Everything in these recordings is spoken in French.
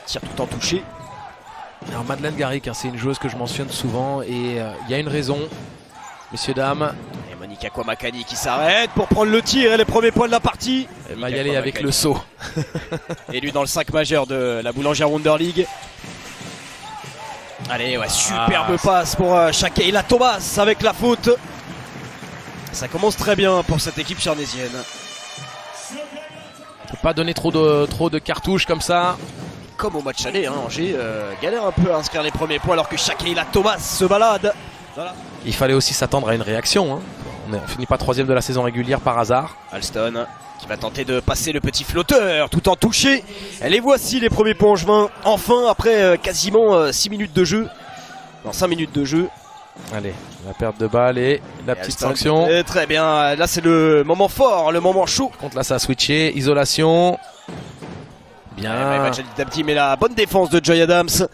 Tire tout en touché. Alors Madeleine Garrick, hein, c'est une joueuse que je mentionne souvent et il y a une raison, messieurs, dames. Et Monica Kwamakani qui s'arrête pour prendre le tir et les premiers points de la partie. Elle va y aller avec le saut. Élu dans le 5 majeur de la Boulangère Wonder League. Allez, ouais, superbe passe pour Shakeyla Thomas avec la faute. Ça commence très bien pour cette équipe charnésienne. On peut pas donner trop de cartouches comme ça. Comme au match aller, hein, Angers galère un peu à inscrire les premiers points alors que Shakeyla Thomas se balade. Voilà. Il fallait aussi s'attendre à une réaction. Hein. On finit pas 3e de la saison régulière par hasard. Alston qui va tenter de passer le petit flotteur tout en touché. Et les voici les premiers points angevins. Enfin, après quasiment 6 minutes de jeu. Non, 5 minutes de jeu. Allez, la perte de balle et la petite Alston, sanction. Très bien, là c'est le moment fort, le moment chaud. Contre là ça a switché, isolation. Bien. Mais la bonne défense de Joy Adams.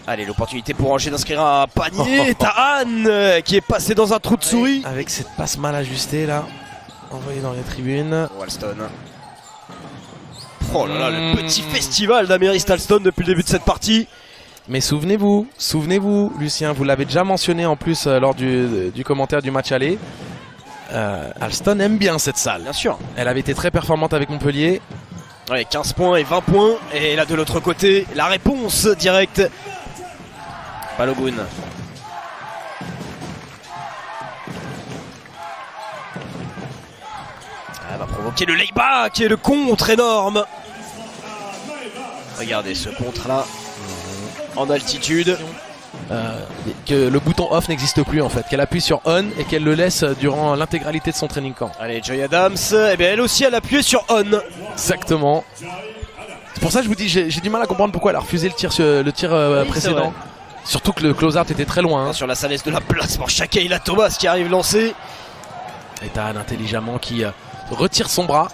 Allez, l'opportunité pour Angers d'inscrire un panier. Tahan qui est passé dans un trou de souris. Avec cette passe mal ajustée là, envoyée dans les tribunes. Alston. Oh là là, le petit festival d'Améris Alston depuis le début de cette partie. Mais souvenez-vous, Lucien, vous l'avez déjà mentionné en plus lors du commentaire du match aller. Alston aime bien cette salle. Bien sûr. Elle avait été très performante avec Montpellier. Ouais, 15 points et 20 points. Et là de l'autre côté, la réponse directe. Balogun. Elle va provoquer le layback et le contre énorme. Regardez ce contre là. En altitude. Que le bouton off n'existe plus en fait, qu'elle appuie sur on et qu'elle le laisse durant l'intégralité de son training camp. Allez, Joy Adams, eh bien elle aussi elle a appuyé sur on. Exactement. C'est pour ça que je vous dis, j'ai du mal à comprendre pourquoi elle a refusé le tir Oui, précédent. Surtout que le close-out était très loin. Hein. Sur la salaise de la place pour Shakeyla Thomas qui arrive lancé. Et Tahan intelligemment qui retire son bras.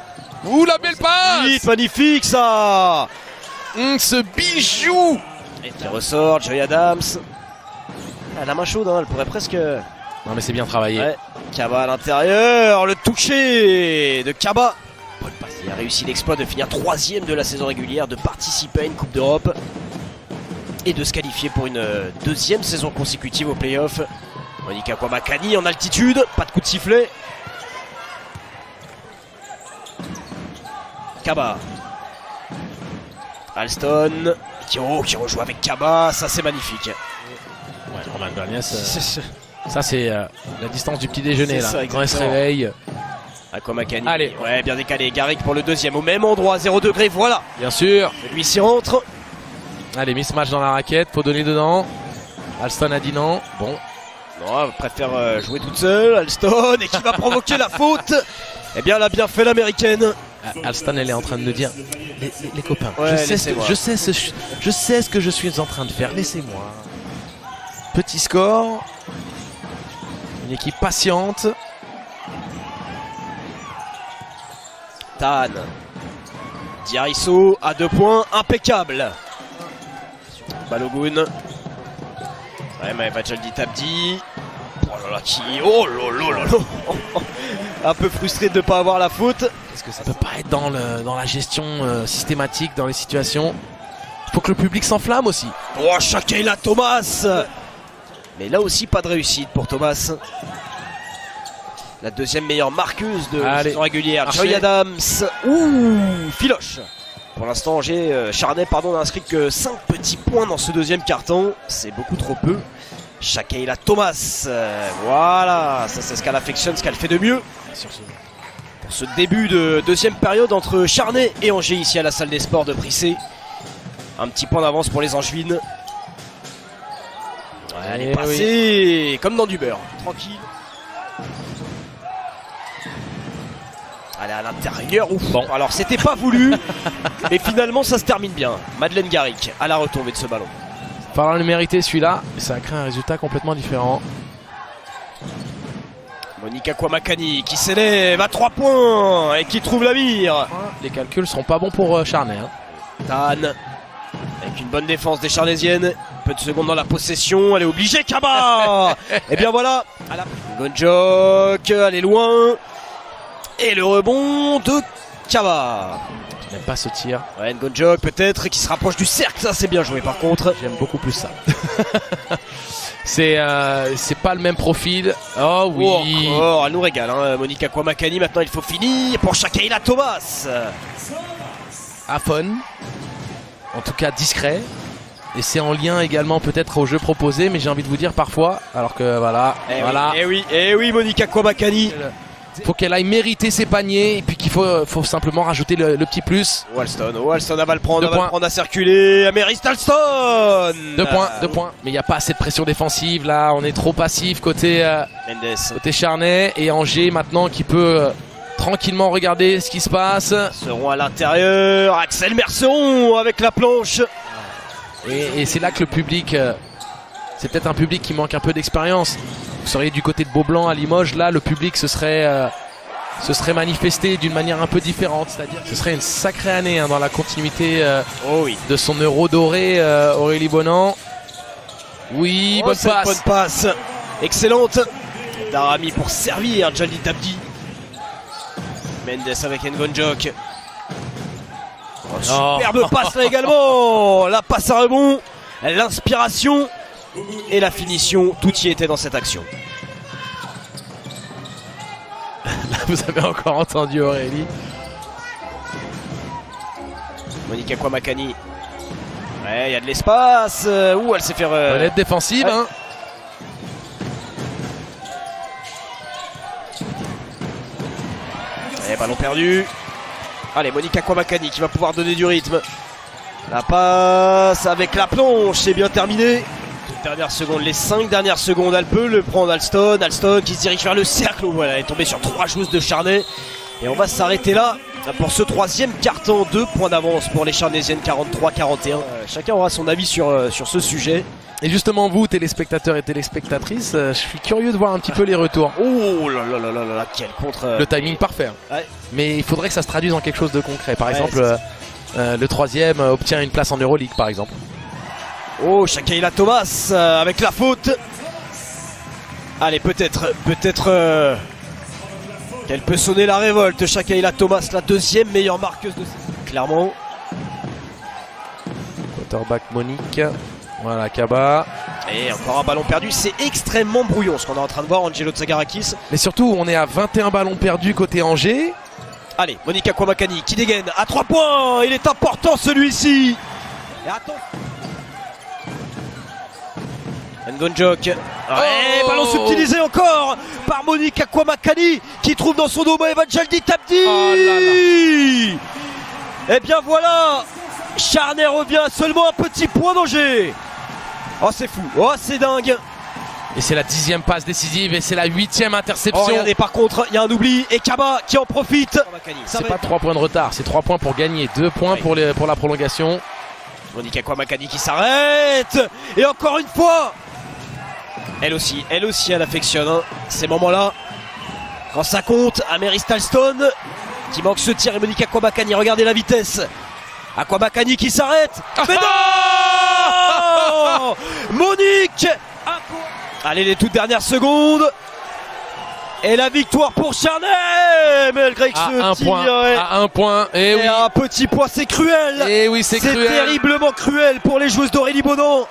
Ouh, la belle passe! Magnifique ça. Ce bijou! Et qui ressort, Joy Adams. Elle a la main chaude, hein, elle pourrait presque... Non mais c'est bien travaillé. Ouais. Kaba à l'intérieur, le toucher de Kaba. Bonne passe. Il a réussi l'exploit de finir 3e de la saison régulière, de participer à une Coupe d'Europe et de se qualifier pour une 2e saison consécutive au play-off. Monica Kwamakani en altitude, pas de coup de sifflet. Kaba. Alston qui rejoue avec Kaba, ça c'est magnifique. Ouais, Romain Berniès, ça c'est la distance du petit déjeuner là, Ça, quand elle se réveille. Kwamakani. Allez. Ouais, bien décalé. Garrick pour le 2e au même endroit, 0 degré, voilà. Bien sûr. Lui s'y rentre. Allez, mismatch dans la raquette, faut donner dedans. Alston a dit non. Bon. Non, elle préfère jouer toute seule, Alston, et qui va provoquer la faute. Eh bien, elle a bien fait l'américaine. Alston, elle est en train de nous dire les copains, Ouais, je sais ce que je suis en train de faire, laissez-moi. Petit score. Une équipe patiente. Tahan. Diarisso à 2 points, impeccable. Balogun. Ouais, mais Vajaldi Tabdi. Oh là là, qui. Oh là là là là. Un peu frustré de ne pas avoir la faute. Parce que ça peut pas être dans la gestion systématique, dans les situations. Il faut que le public s'enflamme aussi. Oh, Shakeyla Thomas. Mais là aussi, pas de réussite pour Thomas. La 2e meilleure marqueuse de la saison régulière. Joy Adams. Ouh, filoche. Pour l'instant, Angers, Charnay, n'a inscrit que 5 petits points dans ce 2e carton. C'est beaucoup trop peu. Shakeyla Thomas. Voilà, ça c'est ce qu'elle affectionne, ce qu'elle fait de mieux. Pour ce début de 2e période entre Charnay et Angers, ici à la salle des sports de Prissé. Un petit point d'avance pour les Angevines. Ouais, elle est passée comme dans du beurre. Tranquille. Elle est à l'intérieur. Ouf. Bon, alors c'était pas voulu, mais finalement ça se termine bien. Madeleine Garrick à la retombée de ce ballon. Falloir le mériter celui-là, mais ça a créé un résultat complètement différent. Monica Kwamakani qui s'élève à 3 points et qui trouve la mire. Les calculs seront pas bons pour Charnay. Hein. Tahan avec une bonne défense des Charnaisiennes. Peu de secondes dans la possession, elle est obligée. Kaba. Et bien voilà. Gonjok, elle est loin. Et le rebond de Kaba. n'aime pas ce tir. Ouais, Ngonjok peut-être qui se rapproche du cercle, ça c'est bien joué par contre. J'aime beaucoup plus ça. C'est pas le même profil. Oh oui. Oh, elle nous régale, hein. Monica Kwamakani. Maintenant il faut finir pour Shakaila Thomas. Afon. En tout cas discret. Et c'est en lien également peut-être au jeu proposé, mais j'ai envie de vous dire parfois, alors que voilà, voilà. Oui, Monica Kwamakani. Faut qu'elle aille mériter ses paniers et puis qu'il faut simplement rajouter le petit plus. Alston, elle va le prendre, à circuler. Amerist Alston. 2 points. Mais il n'y a pas assez de pression défensive là, on est trop passif côté Charnay et Angers maintenant qui peut tranquillement regarder ce qui se passe. Seront à l'intérieur, Axel Merceron avec la planche. Et c'est là que le public, c'est peut-être un public qui manque un peu d'expérience. Vous seriez du côté de Beaublanc à Limoges, là le public se serait manifesté d'une manière un peu différente. C'est-à-dire ce serait une sacrée année hein, dans la continuité de son euro doré, Aurélie Bonan. Oui, bonne passe. Excellente. Darami pour servir Jaldi Tabdi. Mendes avec Ngonjok. Superbe passe là également. La passe à rebond, l'inspiration et la finition, tout y était dans cette action. Là vous avez encore entendu Aurélie. Monica Kwamakani. Ouais, il y a de l'espace. Ouh, elle s'est fait... Honnête défensive hein. Et ballon perdu. Allez, Monica Kwamakani qui va pouvoir donner du rythme. La passe avec la planche, c'est bien terminé. Dernière seconde, les 5 dernières secondes, elle peut le prendre Alston. Alston qui se dirige vers le cercle. Voilà, elle est tombée sur 3 joueuses de Charnay. Et on va s'arrêter là pour ce 3e carton. 2 points d'avance pour les Charnaisiennes, 43-41. Chacun aura son avis sur ce sujet. Et justement vous, téléspectateurs et téléspectatrices, je suis curieux de voir un petit peu les retours. Oh là là là là là, quel contre... Le timing parfait. Ouais. Mais il faudrait que ça se traduise en quelque chose de concret. Par exemple, le 3e obtient une place en Euroleague par exemple. Oh, Shakaila Thomas avec la faute. Allez, peut-être qu'elle peut sonner la révolte. Shakaila Thomas, la 2e meilleure marqueuse de clairement. Quarterback Monique. Voilà, Kaba. Et encore un ballon perdu. C'est extrêmement brouillon ce qu'on est en train de voir, Angelo Tsagarakis. Mais surtout, on est à 21 ballons perdus côté Angers. Allez, Monica Kwamakani qui dégaine à 3 points. Il est important celui-ci. Et attends. Ngonjok. Ouais, ballon subtilisé encore par Monica Kwamakani qui trouve dans son dos Eva Jaldi Tabdi. Et bien voilà, Charnay revient à seulement un petit point d'Angers. Oh c'est fou, oh c'est dingue. Et c'est la 10e passe décisive et c'est la 8e interception. Oh regardez, par contre il y a un oubli et Kaba qui en profite. C'est pas 3 points de retard, c'est 3 points pour gagner, 2 points pour la prolongation. Monica Kwamakani qui s'arrête. Et encore une fois, elle aussi elle affectionne ces moments-là. Quand ça compte, Amerist Alston qui manque ce tir et Monica Kwamakani, regardez la vitesse. À Kwamakani qui s'arrête. Mais non Monique. Allez, les toutes dernières secondes. Et la victoire pour Charnay, malgré que ce tir à 1 point. Et oui. Un petit point, c'est cruel. Et oui, c'est cruel. C'est terriblement cruel pour les joueuses d'Aurélie Bonan.